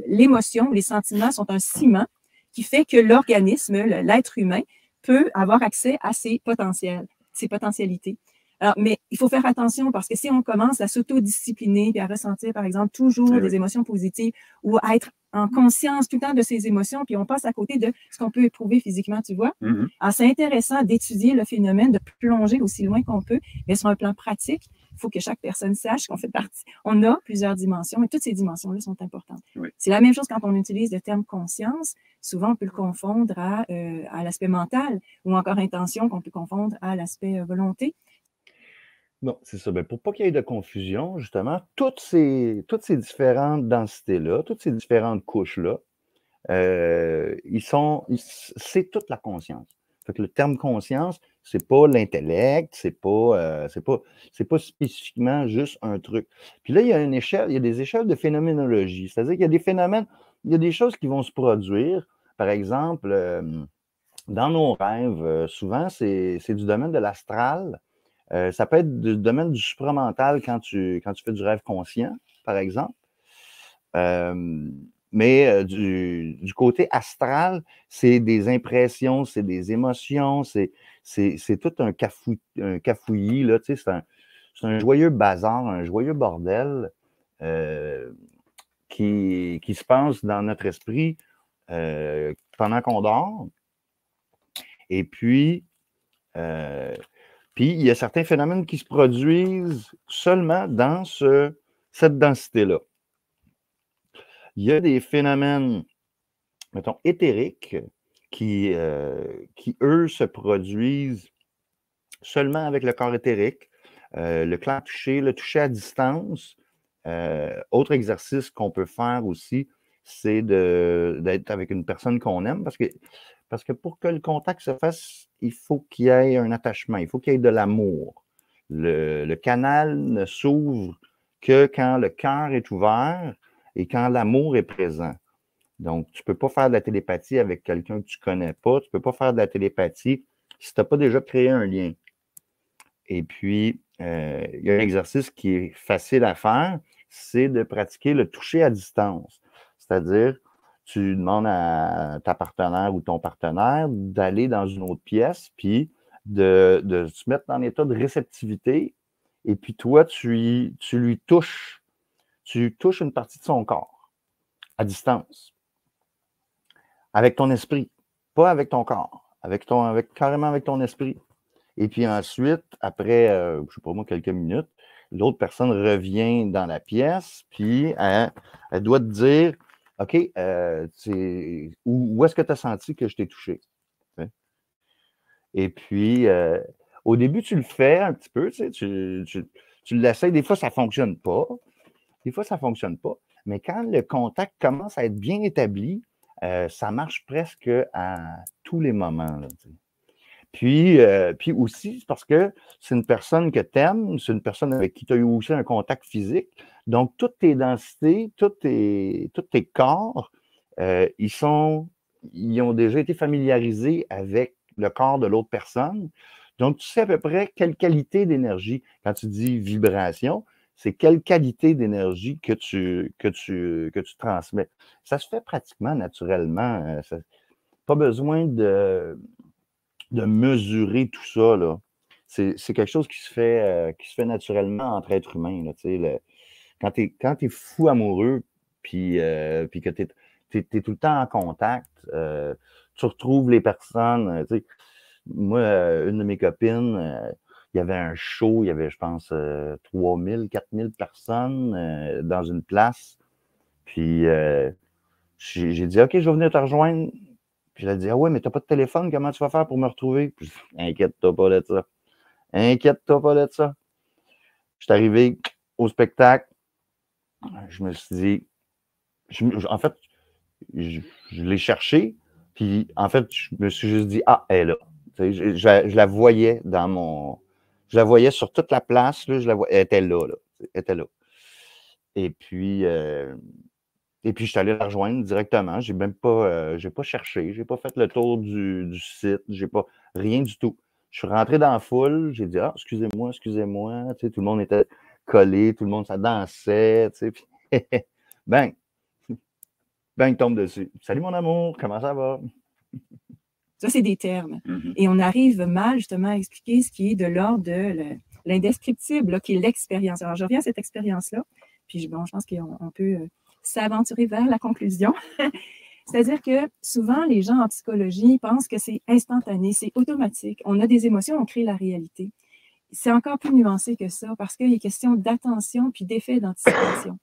[SPEAKER 3] l'émotion, les sentiments sont un ciment qui fait que l'organisme, l'être humain, peut avoir accès à ses potentialités. Alors, mais il faut faire attention parce que si on commence à s'autodiscipliner et à ressentir, par exemple, toujours des émotions positives ou à être en conscience tout le temps de ses émotions, puis on passe à côté de ce qu'on peut éprouver physiquement, tu vois. Alors, c'est intéressant d'étudier le phénomène, de plonger aussi loin qu'on peut, mais sur un plan pratique, il faut que chaque personne sache qu'on fait partie. On a plusieurs dimensions et toutes ces dimensions-là sont importantes. C'est la même chose quand on utilise le terme conscience. Souvent, on peut le confondre à l'aspect mental ou encore intention qu'on peut confondre à l'aspect volonté.
[SPEAKER 1] Non, c'est ça. Ben, pour pas qu'il y ait de confusion, justement, toutes ces différentes densités-là, toutes ces différentes couches-là, c'est toute la conscience. Fait que le terme conscience, c'est pas l'intellect, c'est pas spécifiquement juste un truc. Puis là, il y a des échelles de phénoménologie. C'est-à-dire qu'il y a des phénomènes, il y a des choses qui vont se produire. Par exemple, dans nos rêves, souvent, c'est du domaine de l'astral. Ça peut être du domaine du supramental quand tu fais du rêve conscient, par exemple. Mais du côté astral, c'est des impressions, c'est des émotions, c'est tout un cafouillis, là, tu sais, c'est un joyeux bazar, un joyeux bordel qui se passe dans notre esprit pendant qu'on dort. Et puis, il y a certains phénomènes qui se produisent seulement dans cette densité-là. Il y a des phénomènes, mettons, éthériques qui, eux, se produisent seulement avec le corps éthérique, le clair touché, le toucher à distance. Autre exercice qu'on peut faire aussi, c'est d'être avec une personne qu'on aime, parce que pour que le contact se fasse, il faut qu'il y ait un attachement, il faut qu'il y ait de l'amour. Le canal ne s'ouvre que quand le cœur est ouvert et quand l'amour est présent. Donc, tu ne peux pas faire de la télépathie avec quelqu'un que tu ne connais pas. Tu ne peux pas faire de la télépathie si tu n'as pas déjà créé un lien. Et puis, il y a un exercice qui est facile à faire, c'est de pratiquer le toucher à distance. C'est-à-dire, tu demandes à ta partenaire ou ton partenaire d'aller dans une autre pièce, puis de se mettre dans l'état de réceptivité, et puis toi, tu lui touches. Tu touches une partie de son corps, à distance, avec ton esprit, pas avec ton corps, carrément avec ton esprit. Et puis ensuite, après, je ne sais pas moi, quelques minutes, l'autre personne revient dans la pièce, puis elle doit te dire OK, où est-ce que tu as senti que je t'ai touché? Et puis, au début, tu le fais un petit peu, tu l'essaies. Des fois, ça ne fonctionne pas. Des fois, ça ne fonctionne pas. Mais quand le contact commence à être bien établi, ça marche presque à tous les moments. Là, puis aussi, c'est parce que c'est une personne que tu aimes, c'est une personne avec qui tu as eu aussi un contact physique. Donc, toutes tes densités, tous tes corps, ils ont déjà été familiarisés avec le corps de l'autre personne. Donc, tu sais à peu près quelle qualité d'énergie, quand tu dis vibration, c'est quelle qualité d'énergie que tu transmets. Ça se fait pratiquement naturellement. Pas besoin de mesurer tout ça, là. C'est quelque chose qui se fait naturellement entre êtres humains, là, quand tu es fou amoureux, puis que tu es tout le temps en contact, tu retrouves les personnes. Moi, une de mes copines, il y avait un show, il y avait, je pense, 3000, 4000 personnes dans une place. Puis j'ai dit, OK, je vais venir te rejoindre. Puis elle a dit, ah ouais, mais t'as pas de téléphone, comment tu vas faire pour me retrouver? Puis, inquiète-toi pas de ça. Inquiète-toi pas de ça. Je suis arrivé au spectacle. Je me suis dit, en fait, je l'ai cherché. Puis, en fait, je me suis juste dit, ah, elle est là. Je la voyais je la voyais sur toute la place. Là, elle était là. Elle était là. Et puis, je suis allé la rejoindre directement. J'ai même pas, j'ai pas cherché. J'ai pas fait le tour du site. J'ai pas rien du tout. Je suis rentré dans la foule. J'ai dit, ah, excusez-moi, excusez-moi. Tu sais, tout le monde était collé. Tout le monde, ça dansait. Tu sais, puis bang! Bang, tombe dessus. Salut mon amour, comment ça va?
[SPEAKER 3] Ça, c'est des termes. Et on arrive mal justement à expliquer ce qui est de l'ordre de l'indescriptible, qui est l'expérience. Alors, je reviens à cette expérience-là, puis bon, je pense qu'on peut s'aventurer vers la conclusion. C'est-à-dire que souvent, les gens en psychologie pensent que c'est instantané, c'est automatique. On a des émotions, on crée la réalité. C'est encore plus nuancé que ça parce qu'il est question d'attention puis d'effet d'anticipation.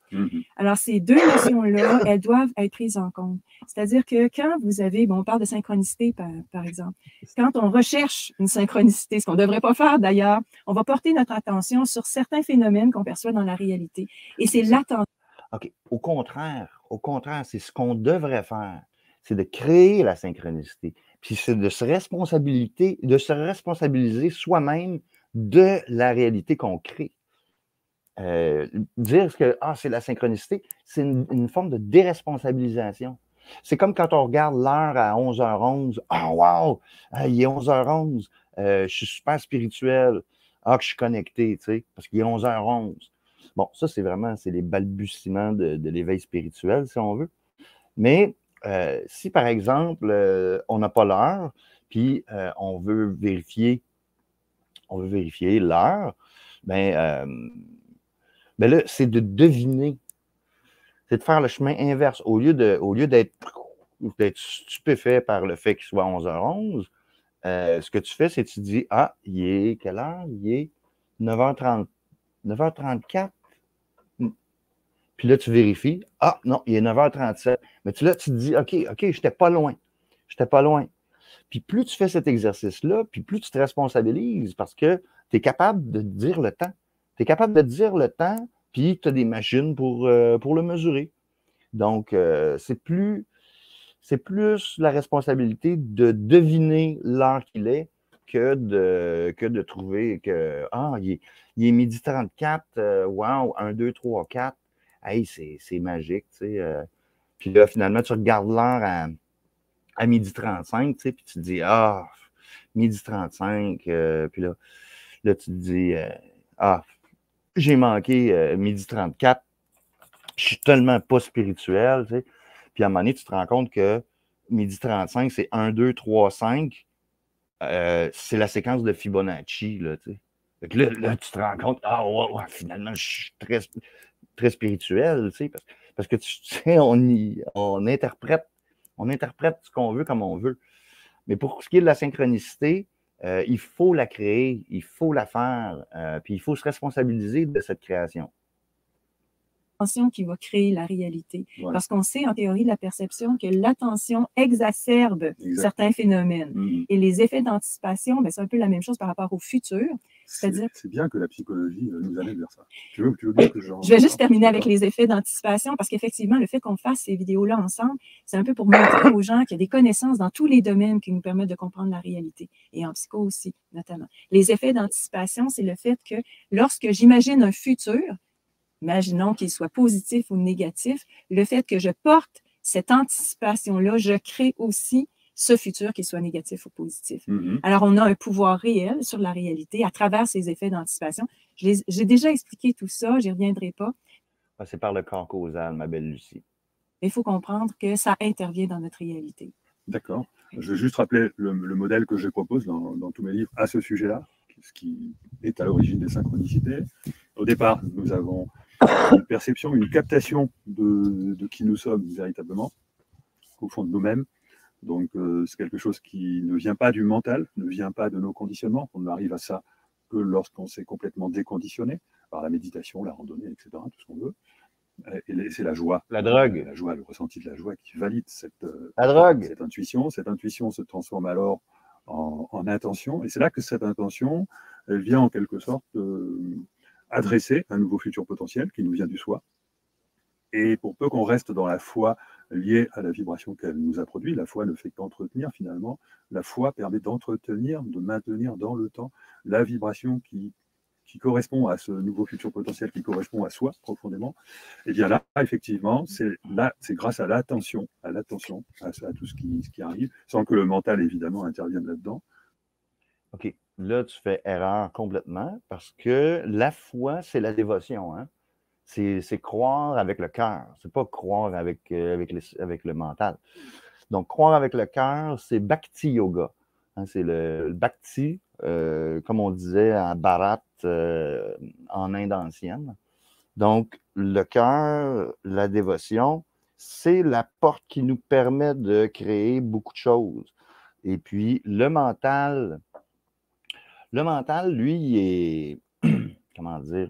[SPEAKER 3] Alors, ces deux notions-là, elles doivent être prises en compte. C'est-à-dire que quand vous avez, bon, on parle de synchronicité par exemple, quand on recherche une synchronicité, ce qu'on ne devrait pas faire d'ailleurs, on va porter notre attention sur certains phénomènes qu'on perçoit dans la réalité. Et c'est l'attention.
[SPEAKER 1] OK. Au contraire, c'est ce qu'on devrait faire. C'est de créer la synchronicité. Puis c'est de se responsabiliser soi-même de la réalité qu'on crée. Dire que c'est la synchronicité, c'est une forme de déresponsabilisation. C'est comme quand on regarde l'heure à 11h11. Ah, wow! Il est 11h11. Je suis super spirituel. Ah, que je suis connecté, tu sais, parce qu'il est 11h11. Bon, ça, c'est les balbutiements de l'éveil spirituel, si on veut. Mais si, par exemple, on n'a pas l'heure, puis on veut vérifier l'heure, ben là, c'est de deviner. C'est de faire le chemin inverse. Au lieu d'être stupéfait par le fait qu'il soit 11h11, ce que tu fais, c'est que tu dis, ah, il est quelle heure? Il est 9h30, 9h34. Puis là, tu vérifies. Ah, non, il est 9h37. Mais là, tu te dis, OK, j'étais pas loin. Puis plus tu fais cet exercice-là, puis plus tu te responsabilises parce que tu es capable de dire le temps. Tu es capable de dire le temps, puis tu as des machines pour le mesurer. Donc, c'est plus la responsabilité de deviner l'heure qu'il est que de trouver que, il est midi 34, wow, 1, 2, 3, 4. Hey, c'est magique, tu sais. Puis là, finalement, tu regardes l'heure à midi 35, tu sais, puis tu te dis, midi 35, puis là, tu te dis, j'ai manqué midi 34, je suis tellement pas spirituel, tu sais. Puis à un moment donné, tu te rends compte que midi 35, c'est 1, 2, 3, 5, c'est la séquence de Fibonacci, là, tu sais. Fait que là, tu te rends compte, finalement, je suis très, très spirituel, tu sais, parce que tu sais, on interprète ce qu'on veut comme on veut. Mais pour ce qui est de la synchronicité, il faut la créer, il faut la faire, puis il faut se responsabiliser de cette création.
[SPEAKER 3] l'attention qui va créer la réalité.
[SPEAKER 2] Voilà.
[SPEAKER 3] Parce qu'on sait en théorie de la perception que l'attention exacerbe certains phénomènes. Et les effets d'anticipation, c'est un peu la même chose par rapport au futur. C'est-à-dire...
[SPEAKER 2] C'est bien que la psychologie nous amène vers ça. Tu veux dire que
[SPEAKER 3] je vais juste terminer avec les effets d'anticipation parce qu'effectivement, le fait qu'on fasse ces vidéos-là ensemble, c'est un peu pour montrer aux gens qu'il y a des connaissances dans tous les domaines qui nous permettent de comprendre la réalité. Et en psycho aussi, notamment. Les effets d'anticipation, c'est le fait que lorsque j'imagine un futur, imaginons qu'il soit positif ou négatif, le fait que je porte cette anticipation-là, je crée aussi ce futur, qu'il soit négatif ou positif. Alors, on a un pouvoir réel sur la réalité à travers ces effets d'anticipation. J'ai déjà expliqué tout ça, j'y reviendrai pas.
[SPEAKER 1] C'est par le corps causal, ma belle Lucie.
[SPEAKER 3] Il faut comprendre que ça intervient dans notre réalité.
[SPEAKER 2] D'accord. Je vais juste rappeler le modèle que je propose dans tous mes livres à ce sujet-là, ce qui est à l'origine des synchronicités. Au départ, nous avons une perception, une captation de qui nous sommes véritablement, au fond de nous-mêmes. Donc, c'est quelque chose qui ne vient pas du mental, ne vient pas de nos conditionnements. On n'arrive à ça que lorsqu'on s'est complètement déconditionné par la méditation, la randonnée, etc., tout ce qu'on veut. Et c'est la joie.
[SPEAKER 1] La drogue.
[SPEAKER 2] La joie, le ressenti de la joie qui valide cette intuition. Cette intuition se transforme alors en intention. Et c'est là que cette intention, elle vient en quelque sorte adresser un nouveau futur potentiel qui nous vient du soi. Et pour peu qu'on reste dans la foi liée à la vibration qu'elle nous a produit, la foi ne fait qu'entretenir finalement. La foi permet d'entretenir, de maintenir dans le temps la vibration qui correspond à ce nouveau futur potentiel, qui correspond à soi profondément. Et bien là, effectivement, c'est grâce à l'attention, à tout ce qui arrive, sans que le mental évidemment intervienne là-dedans.
[SPEAKER 1] OK. Là, tu fais erreur complètement parce que la foi, c'est la dévotion. Hein? C'est croire avec le cœur. C'est pas croire avec le mental. Donc, croire avec le cœur, c'est Bhakti Yoga. Hein? C'est le Bhakti, comme on disait en Bharat, en Inde ancienne. Donc, le cœur, la dévotion, c'est la porte qui nous permet de créer beaucoup de choses. Et puis, le mental, lui, il est... comment dire?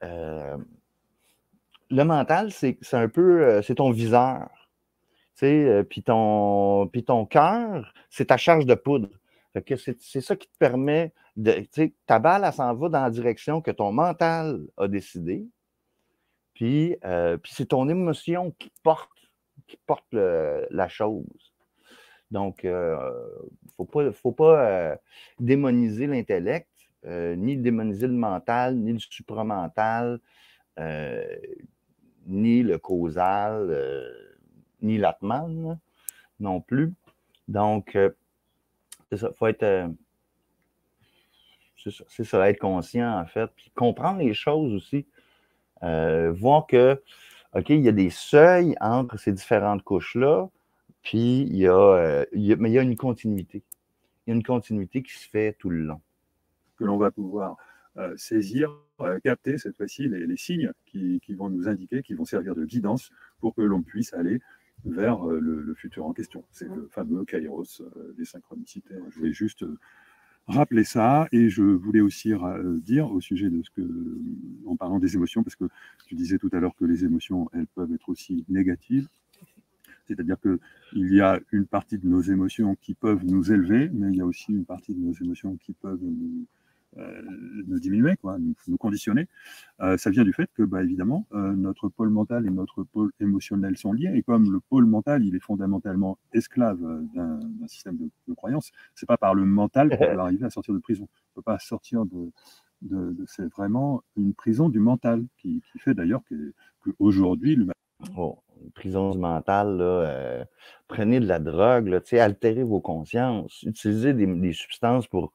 [SPEAKER 1] Le mental, c'est un peu... c'est ton viseur. Puis ton cœur, c'est ta charge de poudre. Fait que c'est ça qui te permet de... Ta balle, elle s'en va dans la direction que ton mental a décidé. Puis c'est ton émotion qui porte la chose. Donc, il ne faut pas démoniser l'intellect, ni démoniser le mental, ni le supramental, ni le causal, ni l'atman non plus. Donc, c'est ça, il faut être... c'est ça, être conscient, en fait, puis comprendre les choses aussi. Voir que, OK, il y a des seuils entre ces différentes couches-là, puis mais il y a une continuité. Il y a une continuité qui se fait tout le long.
[SPEAKER 2] Que l'on va pouvoir saisir, capter cette fois-ci les signes qui vont nous indiquer, qui vont servir de guidance pour que l'on puisse aller vers le futur en question. C'est le fameux kairos des synchronicités. Je voulais juste rappeler ça, et je voulais aussi dire au sujet de en parlant des émotions, parce que tu disais tout à l'heure que les émotions, elles peuvent être aussi négatives. C'est-à-dire qu'il y a une partie de nos émotions qui peuvent nous élever, mais il y a aussi une partie de nos émotions qui peuvent nous diminuer, nous conditionner. Ça vient du fait que, évidemment, notre pôle mental et notre pôle émotionnel sont liés, et comme le pôle mental, il est fondamentalement esclave d'un système de croyances, c'est pas par le mental qu'on peut arriver à sortir de prison. On ne peut pas sortir c'est vraiment une prison du mental qui fait d'ailleurs qu'aujourd'hui,
[SPEAKER 1] une prison du mental, là, prenez de la drogue, là, altérez vos consciences, utilisez des substances pour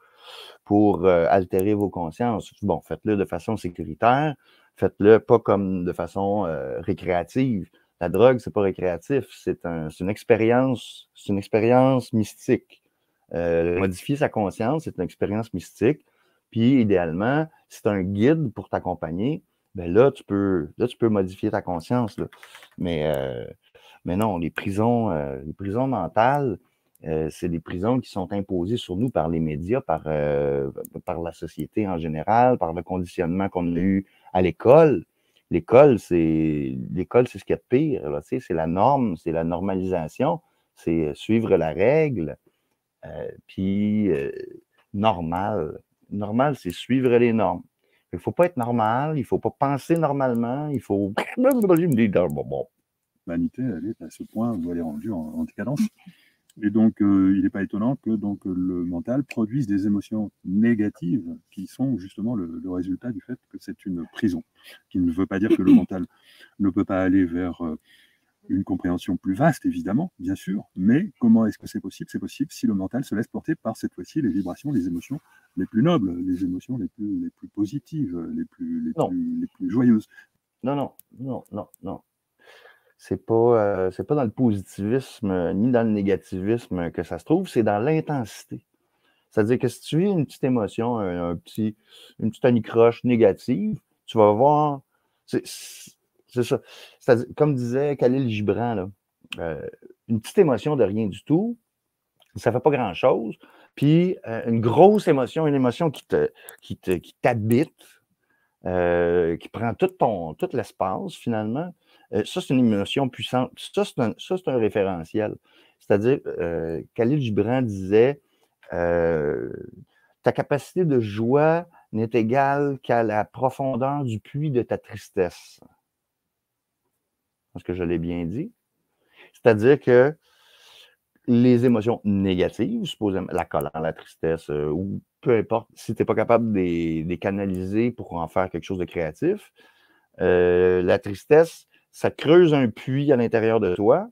[SPEAKER 1] altérer vos consciences. Bon, faites-le de façon sécuritaire, faites-le pas comme de façon récréative. La drogue, c'est pas récréatif, c'est une expérience mystique. Modifier sa conscience, c'est une expérience mystique. Puis, idéalement, c'est un guide pour t'accompagner. Ben là, tu peux modifier ta conscience. Là. Mais non, les prisons mentales, c'est des prisons qui sont imposées sur nous par les médias, par la société en général, par le conditionnement qu'on a eu à l'école. L'école, c'est ce qu'il y a de pire. Là, c'est la norme, c'est la normalisation, c'est suivre la règle. Puis, normal. Normal, c'est suivre les normes. Il ne faut pas être normal, il ne faut pas penser normalement, il faut...
[SPEAKER 2] L'humanité, elle est à ce point où elle est rendue en décadence. Et donc, il n'est pas étonnant que donc, le mental produise des émotions négatives qui sont justement le résultat du fait que c'est une prison, qui ne veut pas dire que le mental ne peut pas aller vers une compréhension plus vaste, évidemment, bien sûr, mais comment est-ce que c'est possible? C'est possible si le mental se laisse porter par, cette fois-ci, les vibrations, les émotions les plus nobles, les émotions les plus positives, les plus joyeuses.
[SPEAKER 1] Non. C'est pas dans le positivisme ni dans le négativisme que ça se trouve, c'est dans l'intensité. C'est-à-dire que si tu vis une petite émotion, une petite anicroche négative, tu vas voir... C'est ça. C'est-à-dire, comme disait Khalil Gibran, là, une petite émotion de rien du tout, ça ne fait pas grand-chose. Puis une grosse émotion, une émotion qui t'habite, qui prend tout l'espace, finalement, ça, c'est une émotion puissante. Ça, c'est un référentiel. C'est-à-dire, Khalil Gibran disait ta capacité de joie n'est égale qu'à la profondeur du puits de ta tristesse. Est-ce que je l'ai bien dit? C'est-à-dire que les émotions négatives, supposément la colère, la tristesse, ou peu importe, si tu n'es pas capable de les canaliser pour en faire quelque chose de créatif, la tristesse, ça creuse un puits à l'intérieur de toi,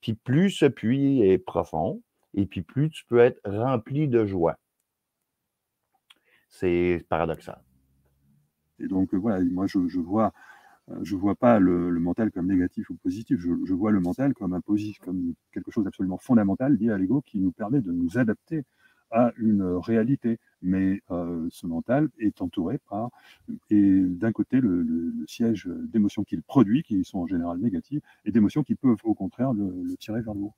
[SPEAKER 1] puis plus ce puits est profond, et puis plus tu peux être rempli de joie. C'est paradoxal.
[SPEAKER 2] Et donc, voilà, moi, je vois pas le mental comme négatif ou positif. Je vois le mental comme comme quelque chose d'absolument fondamental lié à l'ego qui nous permet de nous adapter à une réalité. Mais ce mental est entouré par, et d'un côté, le siège d'émotions qu'il produit, qui sont en général négatives, et d'émotions qui peuvent, au contraire, le tirer vers le haut.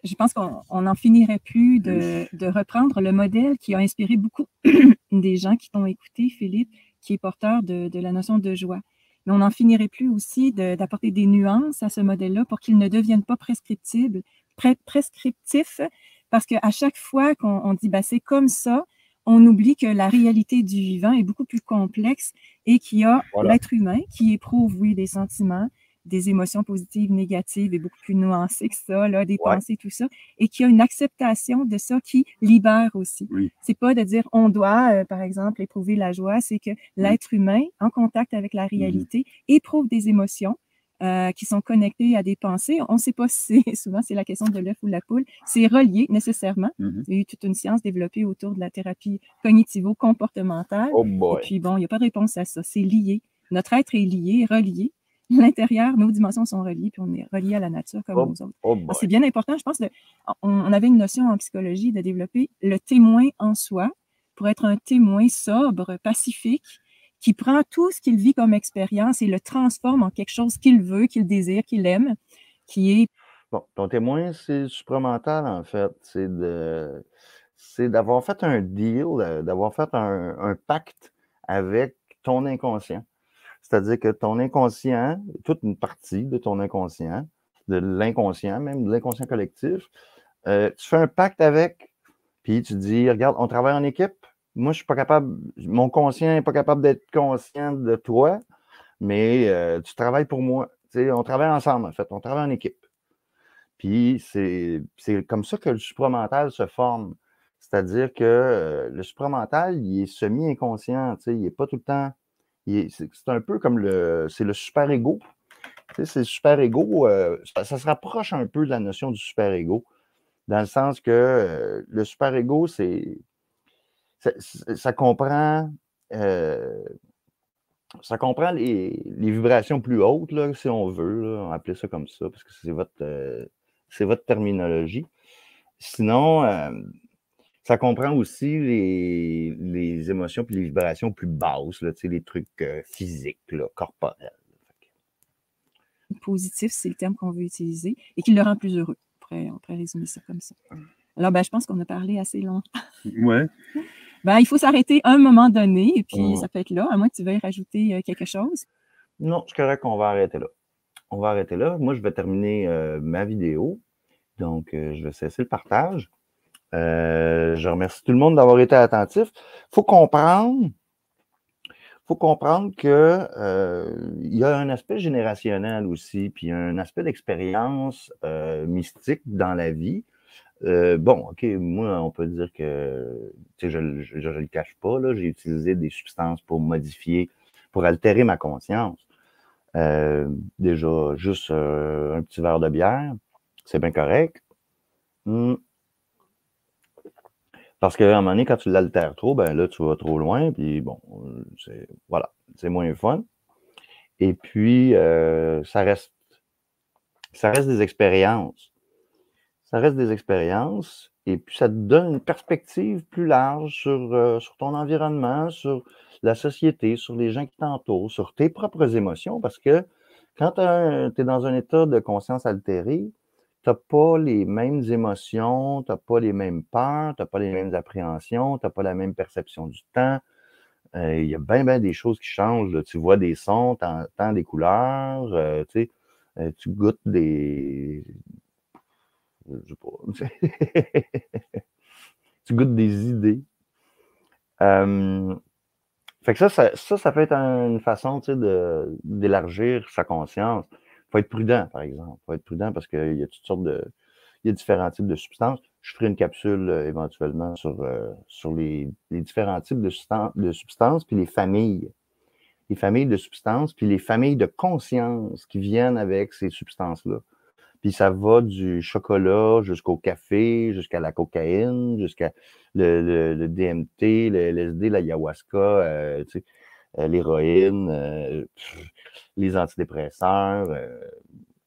[SPEAKER 3] Je pense qu'on n'en finirait plus de reprendre le modèle qui a inspiré beaucoup des gens qui t'ont écouté, Philippe, qui est porteur de la notion de joie. Mais on n'en finirait plus aussi d'apporter des nuances à ce modèle-là pour qu'il ne devienne pas prescriptif, parce qu'à chaque fois qu'on dit c'est comme ça, on oublie que la réalité du vivant est beaucoup plus complexe et qu'il y a l'être humain qui éprouve, oui, des sentiments, des émotions positives, négatives et beaucoup plus nuancées que ça, là, des pensées, tout ça, et qu'il y a une acceptation de ça qui libère aussi.
[SPEAKER 2] Oui.
[SPEAKER 3] C'est pas de dire on doit, par exemple, éprouver la joie, c'est que l'être humain, en contact avec la réalité, éprouve des émotions qui sont connectées à des pensées. On ne sait pas si souvent c'est la question de l'œuf ou la poule. C'est relié nécessairement. Il y a eu toute une science développée autour de la thérapie cognitivo-comportementale. Et puis bon, il n'y a pas de réponse à ça. C'est lié. Notre être est lié, relié. L'intérieur, nos dimensions sont reliées, puis on est relié à la nature comme aux autres. C'est bien important, je pense, on avait une notion en psychologie de développer le témoin en soi pour être un témoin sobre, pacifique, qui prend tout ce qu'il vit comme expérience et le transforme en quelque chose qu'il veut, qu'il désire, qu'il aime, qui est...
[SPEAKER 1] Bon, ton témoin, c'est le supramental, en fait. C'est d'avoir fait un deal, d'avoir fait un pacte avec ton inconscient. C'est-à-dire que ton inconscient, toute une partie de ton inconscient, de l'inconscient, même de l'inconscient collectif, tu fais un pacte avec, puis tu dis, regarde, on travaille en équipe. Moi, je suis pas capable, mon conscient n'est pas capable d'être conscient de toi, mais tu travailles pour moi. Tu sais, on travaille ensemble, en fait, on travaille en équipe. Puis c'est comme ça que le supramental se forme. C'est-à-dire que le supramental, il est semi-inconscient, tu sais, il n'est pas tout le temps... C'est un peu comme le super-ego. Tu sais, c'est le super-ego, ça se rapproche un peu de la notion du super-ego, dans le sens que le super-ego, ça comprend les vibrations plus hautes, là, si on veut, là, on va appeler ça comme ça, parce que c'est votre terminologie. Sinon, ça comprend aussi les émotions et les vibrations plus basses, là, les trucs physiques, là, corporels.
[SPEAKER 3] Positif, c'est le terme qu'on veut utiliser et qui le rend plus heureux. On pourrait résumer ça comme ça. Alors, je pense qu'on a parlé assez longtemps.
[SPEAKER 2] Ouais.
[SPEAKER 3] Il faut s'arrêter à un moment donné et puis ça peut être là, à moins que tu veuilles rajouter quelque chose.
[SPEAKER 1] Non, c'est correct, on va arrêter là. On va arrêter là. Moi, je vais terminer ma vidéo. Donc, je vais cesser le partage. Je remercie tout le monde d'avoir été attentif. Il faut comprendre que il y a un aspect générationnel aussi, puis un aspect d'expérience mystique dans la vie. Bon, OK, moi, on peut dire que, tu sais, je le cache pas, là, j'ai utilisé des substances pour modifier, pour altérer ma conscience. Déjà, juste un petit verre de bière, c'est bien correct. Parce qu'à un moment donné, quand tu l'altères trop, ben là, tu vas trop loin, puis bon, voilà, c'est moins fun. Et puis, ça reste des expériences. Ça reste des expériences, et puis ça te donne une perspective plus large sur ton environnement, sur la société, sur les gens qui t'entourent, sur tes propres émotions, parce que quand tu es dans un état de conscience altérée, tu n'as pas les mêmes émotions, tu n'as pas les mêmes peurs, tu n'as pas les mêmes appréhensions, tu n'as pas la même perception du temps. Il y a bien des choses qui changent, là. Tu vois des sons, tu entends des couleurs, tu goûtes des... Je sais pas. Tu goûtes des idées. Fait que ça peut être une façon, tu sais, d'élargir sa conscience. Faut être prudent, par exemple. Faut être prudent parce qu'il y a toutes sortes il y a différents types de substances. Je ferai une capsule éventuellement sur les différents types de substances, puis les familles de substances, puis les familles de conscience qui viennent avec ces substances-là. Puis ça va du chocolat jusqu'au café, jusqu'à la cocaïne, jusqu'à le DMT, le LSD, l'ayahuasca, l'héroïne, les antidépresseurs.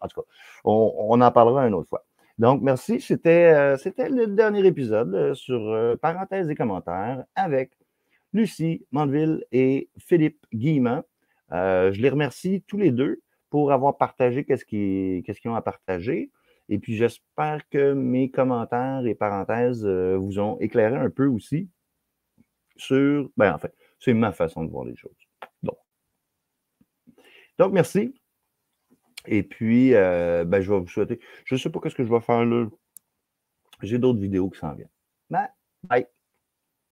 [SPEAKER 1] En tout cas, on en parlera une autre fois. Donc, merci. C'était le dernier épisode sur parenthèses et commentaires avec Lucie Mandeville et Philippe Guillemant. Je les remercie tous les deux pour avoir partagé qu'est-ce qu'ils ont à partager. Et puis, j'espère que mes commentaires et parenthèses vous ont éclairé un peu aussi sur... Ben, en fait, c'est ma façon de voir les choses. Donc merci. Et puis, ben, je vais vous souhaiter... Je ne sais pas ce que je vais faire là. J'ai d'autres vidéos qui s'en viennent. Bye!